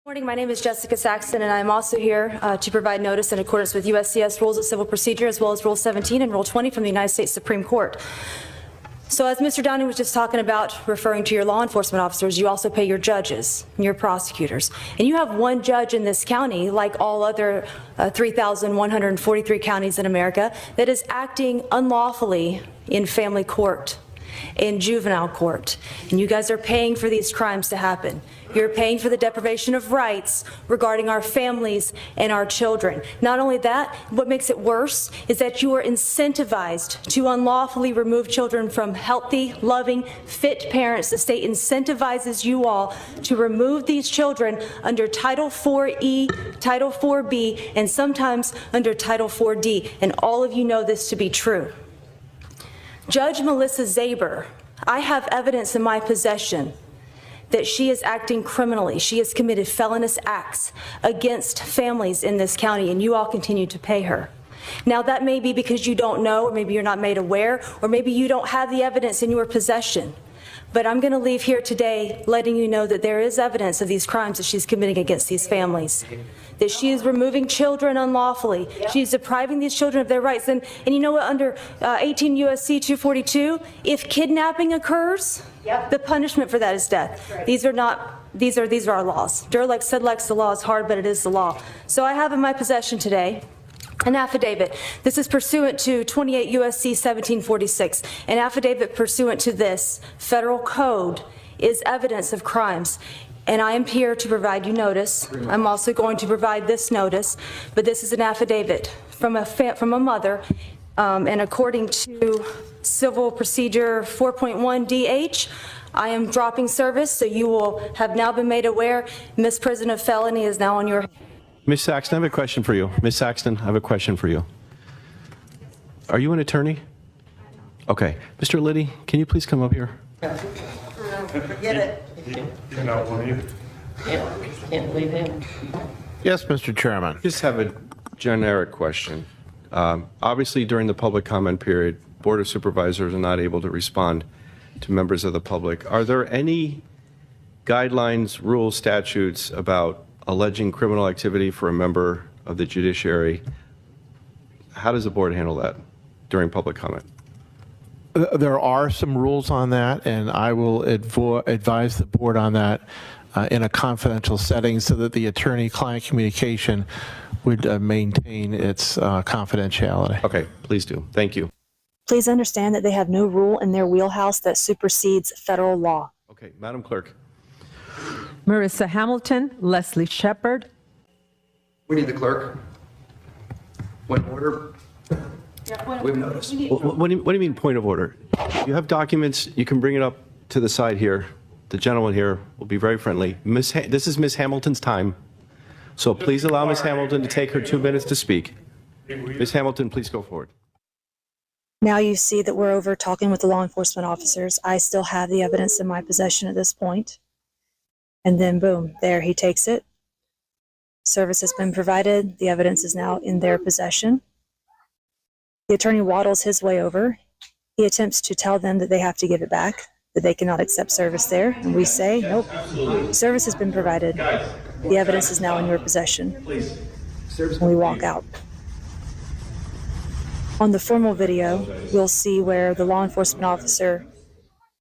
Morning, my name is Jessica Saxton, and I'm also here to provide notice in accordance with USCS Rules of Civil Procedure, as well as Rule 17 and Rule 20 from the United States Supreme Court. So as Mr. Downing was just talking about, referring to your law enforcement officers, you also pay your judges and your prosecutors. And you have one judge in this county, like all other 3,143 counties in America, that is acting unlawfully in family court, in juvenile court. And you guys are paying for these crimes to happen. You're paying for the deprivation of rights regarding our families and our children. Not only that, what makes it worse is that you are incentivized to unlawfully remove children from healthy, loving, fit parents. The state incentivizes you all to remove these children under Title IV-E, Title IV-B, and sometimes under Title IV-D. And all of you know this to be true. Judge Melissa Zaber, I have evidence in my possession that she is acting criminally. She has committed felonious acts against families in this county, and you all continue to pay her. Now, that may be because you don't know, or maybe you're not made aware, or maybe you don't have the evidence in your possession. But I'm going to leave here today letting you know that there is evidence of these crimes that she's committing against these families, that she is removing children unlawfully. She's depriving these children of their rights. And you know what? Under 18 U.S.C. 242, if kidnapping occurs, the punishment for that is death. Right. These are our laws. Durlex said, "Lex, the law is hard, but it is the law." So I have in my possession today an affidavit. This is pursuant to 28 U.S.C. 1746. An affidavit pursuant to this federal code is evidence of crimes. And I am here to provide you notice. I'm also going to provide this notice, but this is an affidavit from a mother, and according to Civil Procedure 4.1 DH, I am dropping service, so you will have now been made aware. Misprision of felony is now on your. Ms. Saxton, I have a question for you. Ms. Saxton, I have a question for you. Are you an attorney? Okay. Mr. Liddy, can you please come up here? Forget it. You're not one of you. Can't leave him. Yes, Mr. Chairman. Just have a generic question. Obviously, during the public comment period, Board of Supervisors are not able to respond to members of the public. Are there any guidelines, rules, statutes about alleging criminal activity for a member of the judiciary? How does the board handle that during public comment? There are some rules on that, and I will advise the board on that in a confidential setting so that the attorney-client communication would maintain its confidentiality. Okay, please do. Thank you. Please understand that they have no rule in their wheelhouse that supersedes federal law. Okay, Madam Clerk. Marissa Hamilton, Leslie Shepard. We need the clerk. Point of order. We have notice. What do you mean point of order? You have documents. You can bring it up to the side here. The gentleman here will be very friendly. This is Ms. Hamilton's time. So please allow Ms. Hamilton to take her 2 minutes to speak. Ms. Hamilton, please go forward. Now you see that we're over talking with the law enforcement officers. I still have the evidence in my possession at this point. And then boom, there he takes it. Service has been provided. The evidence is now in their possession. The attorney waddles his way over. He attempts to tell them that they have to give it back, that they cannot accept service there. And we say, nope, service has been provided. The evidence is now in your possession. And we walk out. On the formal video, you'll see where the law enforcement officer